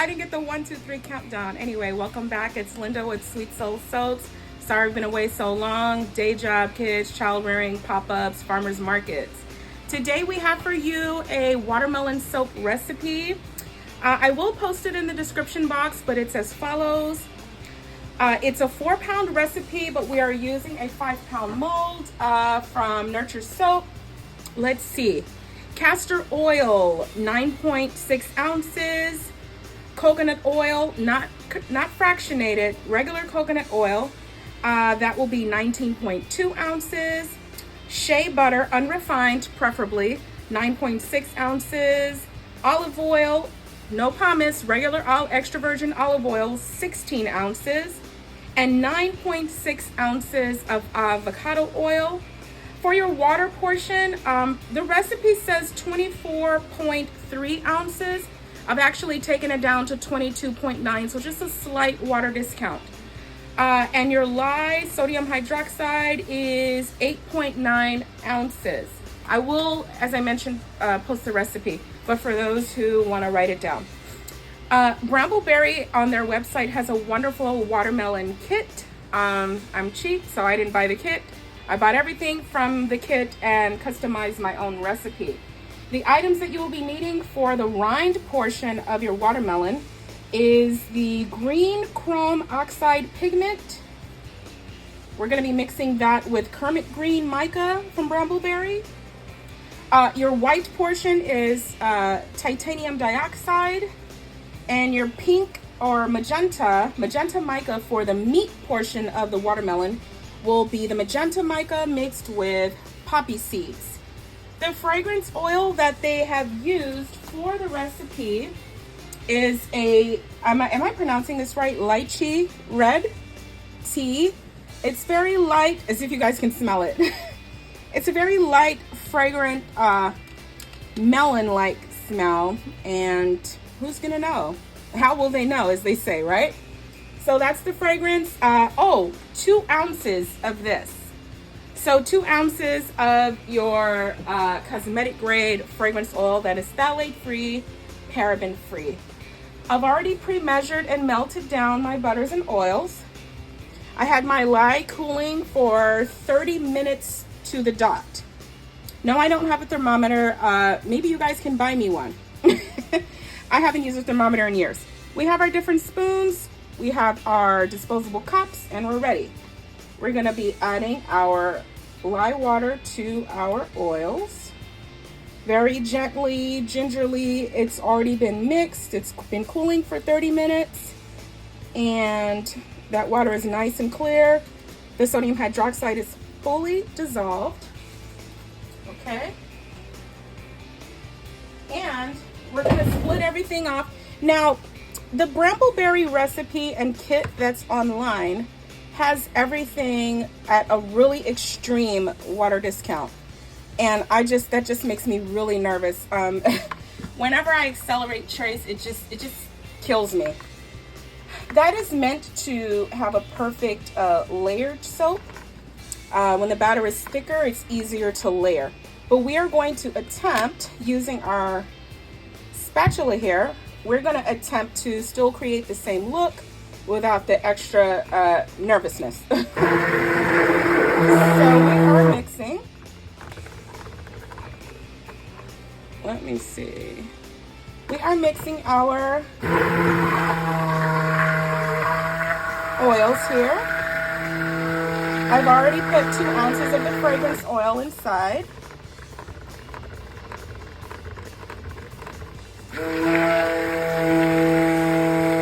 I didn't get the 1, 2, 3 countdown. Anyway, welcome back. It's Linda with Sweet Soul Soaps. Sorry I've been away so long. Day job, kids, child rearing, pop-ups, farmers markets. Today we have for you a watermelon soap recipe. I will post it in the description box, but it's as follows. It's a 4-pound recipe, but we are using a 5-pound mold from Nurture Soap. Let's see. Castor oil, 9.6 ounces. Coconut oil, not fractionated, regular coconut oil. That will be 19.2 ounces. Shea butter, unrefined, preferably, 9.6 ounces. Olive oil, no pomace, regular all extra virgin olive oil, 16 ounces. And 9.6 ounces of avocado oil. For your water portion, the recipe says 24.3 ounces. I've actually taken it down to 22.9, so just a slight water discount. And your lye, sodium hydroxide, is 8.9 ounces. I will, as I mentioned, post the recipe, but for those who want to write it down. Brambleberry on their website has a wonderful watermelon kit. I'm cheap, so I didn't buy the kit. I bought everything from the kit and customized my own recipe. The items that you will be needing for the rind portion of your watermelon is the green chrome oxide pigment. We're going to be mixing that with Kermit Green mica from Brambleberry. Your white portion is titanium dioxide, and your pink or magenta mica for the meat portion of the watermelon will be the magenta mica mixed with poppy seeds. The fragrance oil that they have used for the recipe is am I pronouncing this right? Lychee red tea. It's very light, as if you guys can smell it. It's a very light, fragrant, melon-like smell, and who's gonna know? How will they know, as they say, right? So that's the fragrance. 2 ounces of this. So 2 ounces of your cosmetic grade fragrance oil that is phthalate free, paraben free. I've already pre-measured and melted down my butters and oils. I had my lye cooling for 30 minutes to the dot. No, I don't have a thermometer. Maybe you guys can buy me one. I haven't used a thermometer in years. We have our different spoons. We have our disposable cups, and we're ready. We're gonna be adding our lye water to our oils. Very gently, gingerly. It's already been mixed. It's been cooling for 30 minutes. And that water is nice and clear. The sodium hydroxide is fully dissolved. Okay. And we're gonna split everything off. Now, the Brambleberry recipe and kit that's online has everything at a really extreme water discount, and that just makes me really nervous. Whenever I accelerate trace, it just kills me. That is meant to have a perfect layered soap. When the batter is thicker, it's easier to layer. But we are going to attempt, using our spatula here, we're going to attempt to still create the same look without the extra nervousness. So we are mixing. Let me see. We are mixing our oils here. I've already put 2 ounces of the fragrance oil inside.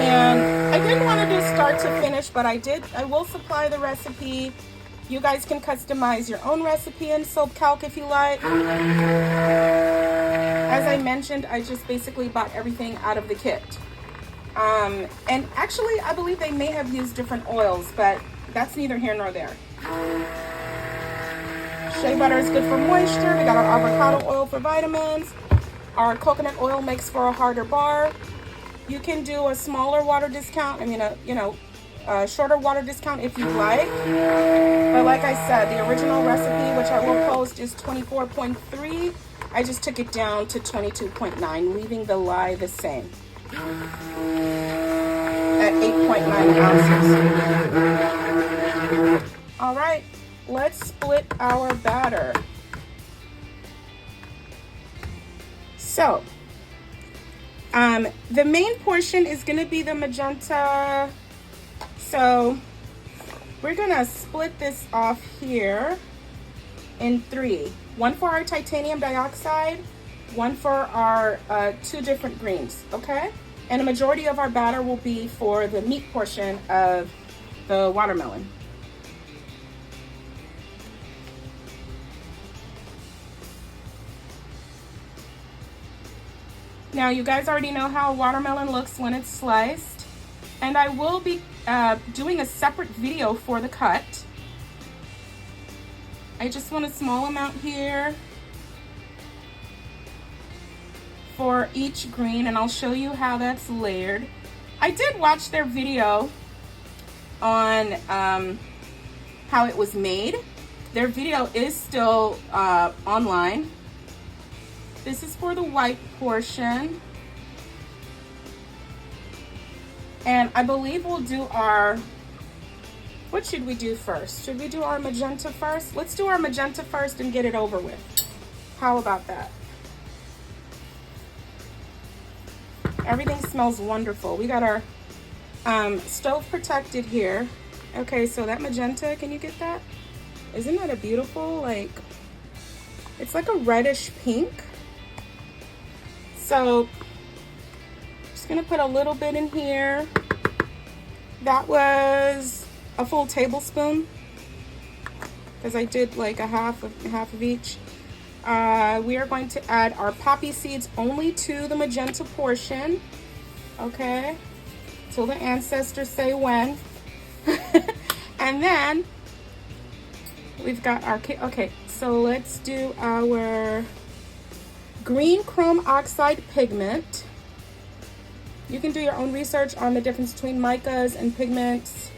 And I didn't want to do start to finish, but I will supply the recipe. You guys can customize your own recipe in Soap Calc if you like. As I mentioned, I just basically bought everything out of the kit. And actually, I believe they may have used different oils, but that's neither here nor there. Shea butter is good for moisture. We got our avocado oil for vitamins. Our coconut oil makes for a harder bar. You can do a smaller water discount. I mean, a shorter water discount if you'd like. But like I said, the original recipe, which I will post, is 24.3. I just took it down to 22.9, leaving the lye the same. 8.9 ounces. All right, let's split our batter. So, the main portion is gonna be the magenta. So we're gonna split this off here in 3. 1 for our titanium dioxide, 1 for our 2 different greens, okay? And a majority of our batter will be for the meat portion of the watermelon. Now, you guys already know how a watermelon looks when it's sliced, and I will be doing a separate video for the cut. I just want a small amount here for each green, and I'll show you how that's layered. I did watch their video on how it was made. Their video is still online. This is for the white portion. And I believe we'll do our, what should we do first? Should we do our magenta first? Let's do our magenta first and get it over with. How about that? Everything smells wonderful. We got our stove protected here. Okay, so that magenta, can you get that? Isn't that a beautiful, like, it's like a reddish pink. So, just gonna put a little bit in here. That was a full tablespoon, because I did like a half of each. We are going to add our poppy seeds only to the magenta portion, okay? Till the ancestors say when. And then we've got our, okay, so let's do our green chrome oxide pigment. You can do your own research on the difference between micas and pigments.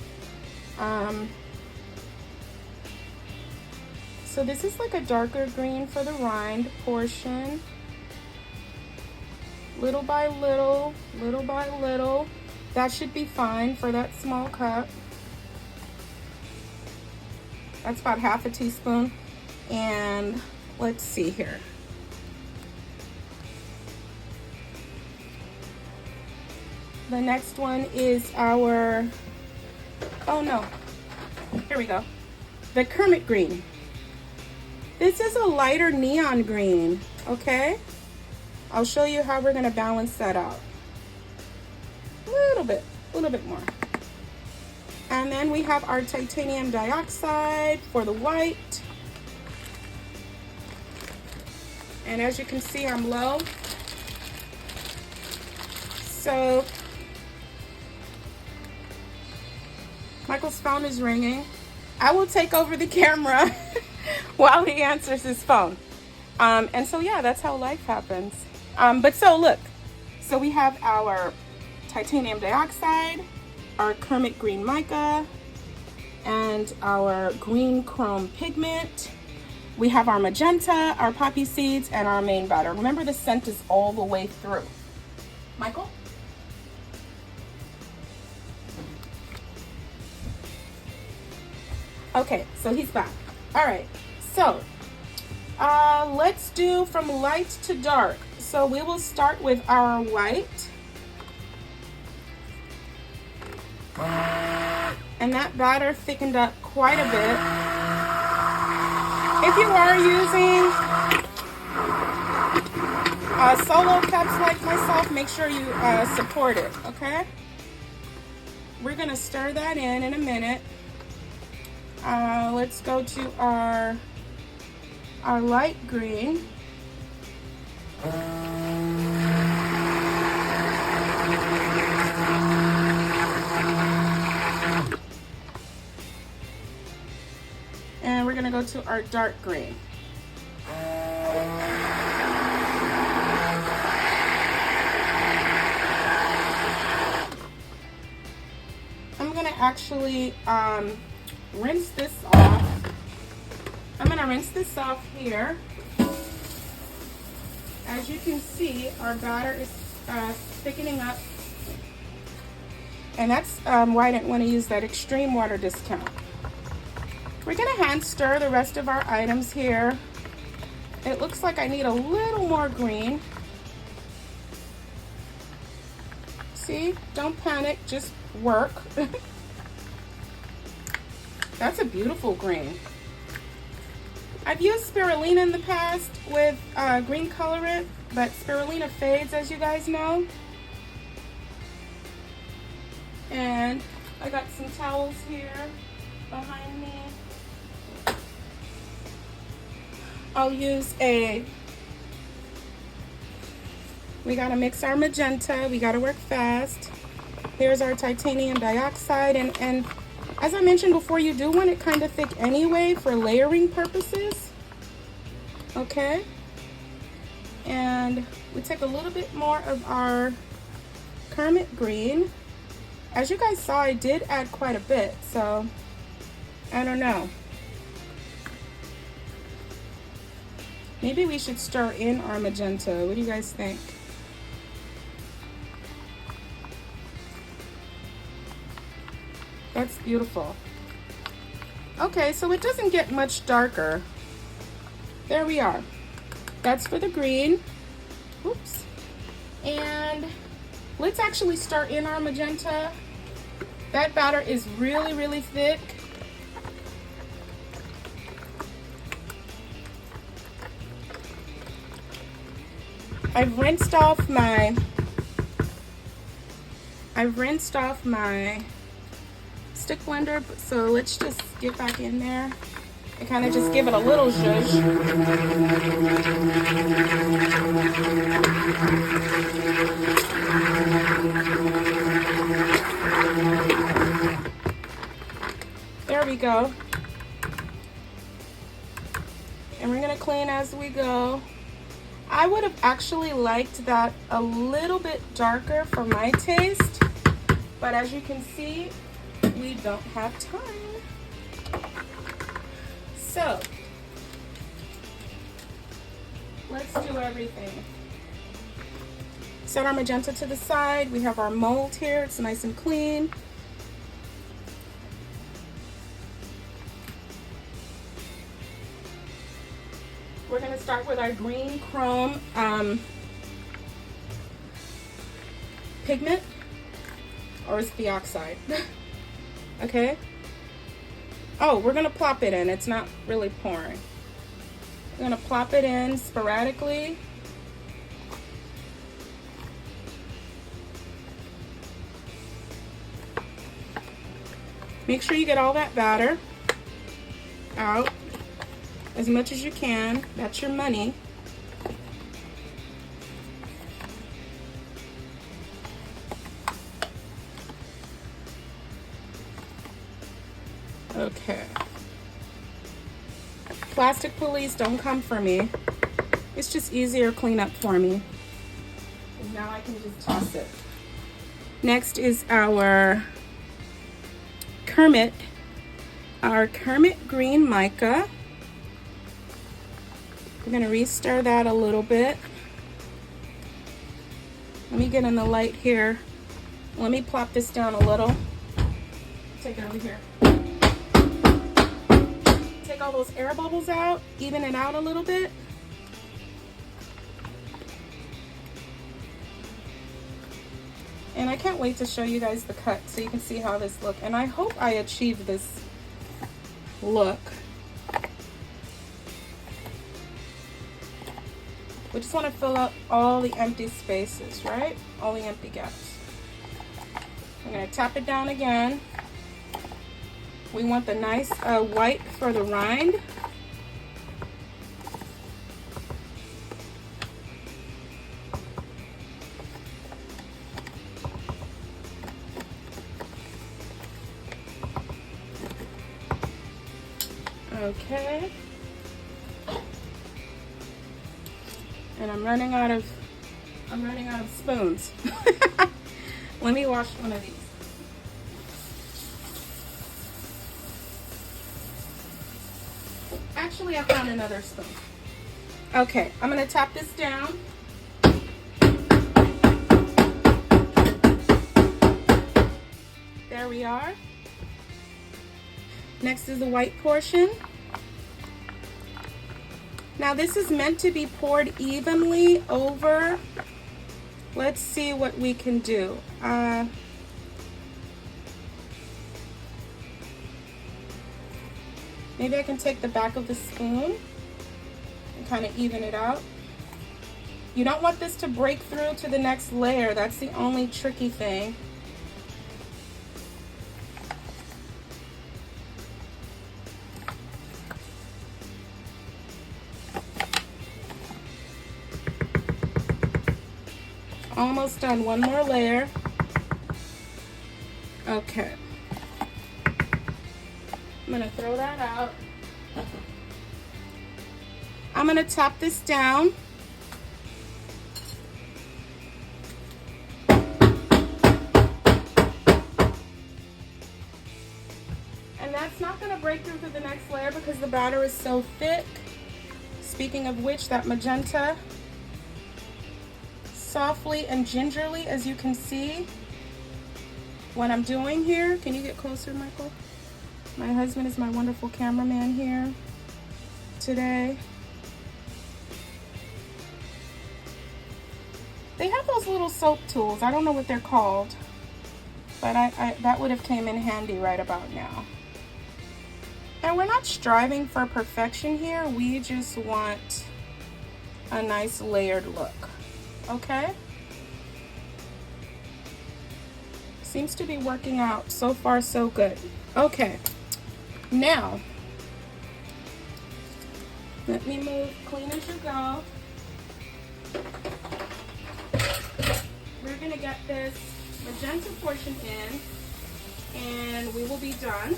So this is like a darker green for the rind portion. Little by little, little by little. That should be fine for that small cup. That's about half a teaspoon. And let's see here. The next one is our, oh no, here we go. The Kermit Green. This is a lighter neon green, okay? I'll show you how we're gonna balance that out. A little bit more. And then we have our titanium dioxide for the white. And as you can see, I'm low. So, Michael's phone is ringing. I will take over the camera while he answers his phone. And so, yeah, that's how life happens. But so look, so we have our titanium dioxide, our Kermit Green mica, and our green chrome pigment. We have our magenta, our poppy seeds, and our main batter. Remember, the scent is all the way through. Michael? Okay, so he's back. All right, so let's do from light to dark. So we will start with our white. And that batter thickened up quite a bit. If you are using solo cups like myself, make sure you support it, okay? We're gonna stir that in a minute. Let's go to our light green. And we're gonna go to our dark green. I'm gonna actually rinse this off. I'm gonna rinse this off here. As you can see, our batter is thickening up. And that's why I didn't want to use that extreme water discount. We're gonna hand stir the rest of our items here. It looks like I need a little more green. See, don't panic, just work. That's a beautiful green. I've used spirulina in the past with green colorant, but spirulina fades, as you guys know. And I got some towels here behind me. I'll use we gotta mix our magenta, we gotta work fast. Here's our titanium dioxide, and as I mentioned before, you do want it kind of thick anyway for layering purposes. Okay, and we take a little bit more of our Kermit Green. As you guys saw, I did add quite a bit, so I don't know. Maybe we should stir in our magenta. What do you guys think? That's beautiful. Okay, so it doesn't get much darker. There we are. That's for the green. Oops. And let's actually stir in our magenta. That batter is really, really thick. I've rinsed off my stick blender, so let's just get back in there and kind of just give it a little zhuzh. There we go. And we're gonna clean as we go. I would have actually liked that a little bit darker for my taste, but as you can see, we don't have time. So let's do everything. Set our magenta to the side. We have our mold here. It's nice and clean. We're going to start with our green chrome pigment, or is it the Oxide? Okay. Oh, we're going to plop it in. It's not really pouring. We're going to plop it in sporadically. Make sure you get all that batter out as much as you can. That's your money. Okay. Plastic pulleys don't come for me. It's just easier cleanup for me. And now I can just toss it. Next is our Kermit Green mica. We're gonna re-stir that a little bit. Let me get in the light here. Let me plop this down a little. Take it over here. Take all those air bubbles out, even it out a little bit. And I can't wait to show you guys the cut so you can see how this looks. And I hope I achieve this look. We just want to fill out all the empty spaces, right? All the empty gaps. I'm going to tap it down again. We want the nice white for the rind. Okay. And I'm running out of spoons. Let me wash one of these. Actually, I found another spoon. Okay, I'm gonna tap this down. we are. Next is the white portion. Now this is meant to be poured evenly over. Let's see what we can do. Maybe I can take the back of the spoon and kind of even it out. You don't want this to break through to the next layer. That's the only tricky thing. Almost done. One more layer. Okay. I'm gonna throw that out. I'm gonna tap this down. And that's not gonna break through to the next layer because the batter is so thick. Speaking of which, that magenta, softly and gingerly, as you can see what I'm doing here. Can you get closer, Michael? My husband is my wonderful cameraman here today. They have those little soap tools. I don't know what they're called, but that would have came in handy right about now. And we're not striving for perfection here. We just want a nice layered look. Okay? Seems to be working out. So far, so good. Okay. Now, let me move clean as you go. We're gonna get this magenta portion in, and we will be done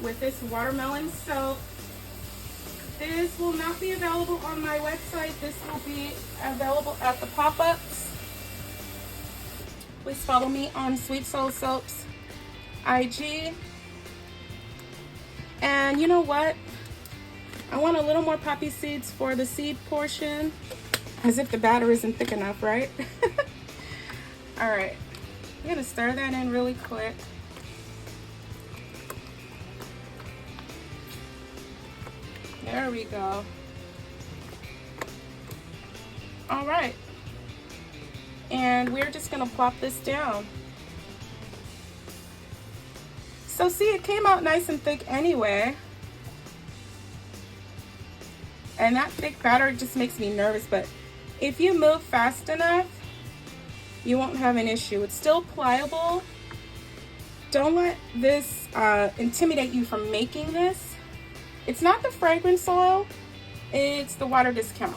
with this watermelon soap. This will not be available on my website. This will be available at the pop-ups. Please follow me on Sweet Soul Soaps IG. And you know what? I want a little more poppy seeds for the seed portion, as if the batter isn't thick enough, right? All right, I'm gonna stir that in really quick. There we go. All right. And we're just gonna plop this down. So see, it came out nice and thick anyway. And that thick batter just makes me nervous, but if you move fast enough, you won't have an issue. It's still pliable. Don't let this intimidate you from making this. It's not the fragrance oil, it's the water discount.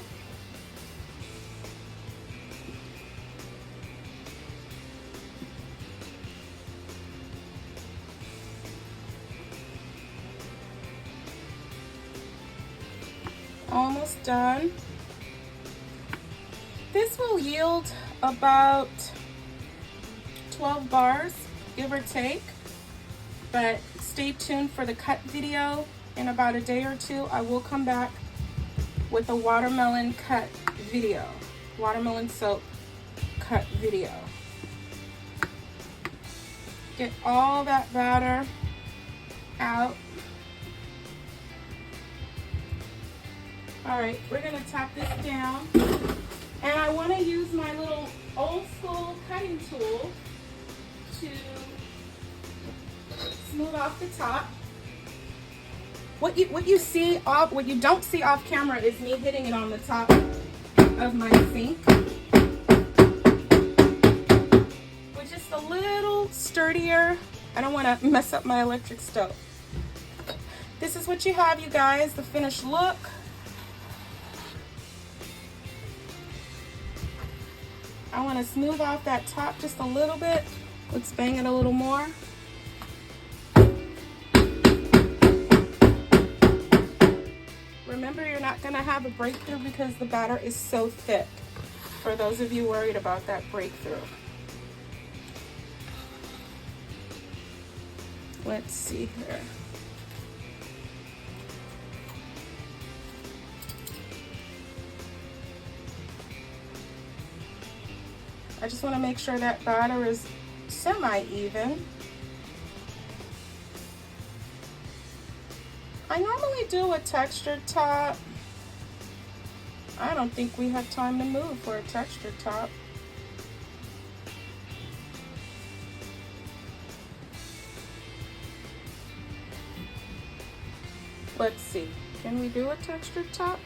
Almost done. This will yield about 12 bars, give or take, but stay tuned for the cut video. In about a day or two, I will come back with a watermelon cut video, watermelon soap cut video. Get all that batter out. All right, we're gonna tap this down. And I wanna use my little old school cutting tool to smooth off the top. What you don't see off camera is me hitting it on the top of my sink, which is a little sturdier. I don't want to mess up my electric stove. This is what you have, you guys, the finished look. I want to smooth off that top just a little bit. Let's bang it a little more. Remember, you're not going to have a breakthrough because the batter is so thick, for those of you worried about that breakthrough. Let's see here. I just want to make sure that batter is semi-even. I normally do a textured top. I don't think we have time to move for a textured top. Let's see, can we do a textured top?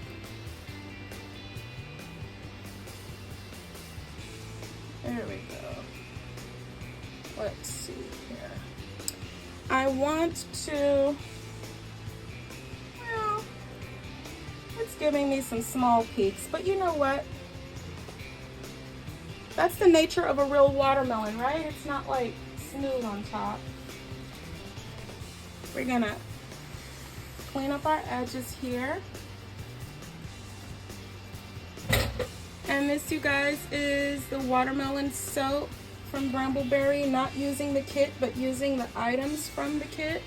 There we go. Let's see here. I want to, well, it's giving me some small peaks, but you know what? That's the nature of a real watermelon, right? It's not like smooth on top. We're gonna clean up our edges here. And this, you guys, is the watermelon soap from Brambleberry, not using the kit, but using the items from the kit.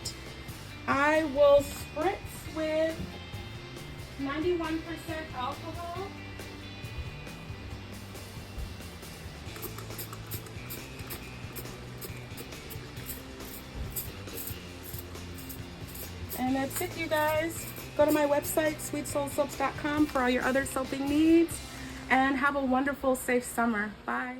I will spritz with 91% alcohol. And that's it, you guys. Go to my website, sweetsoulsoaps.com, for all your other soaping needs. And have a wonderful, safe summer. Bye.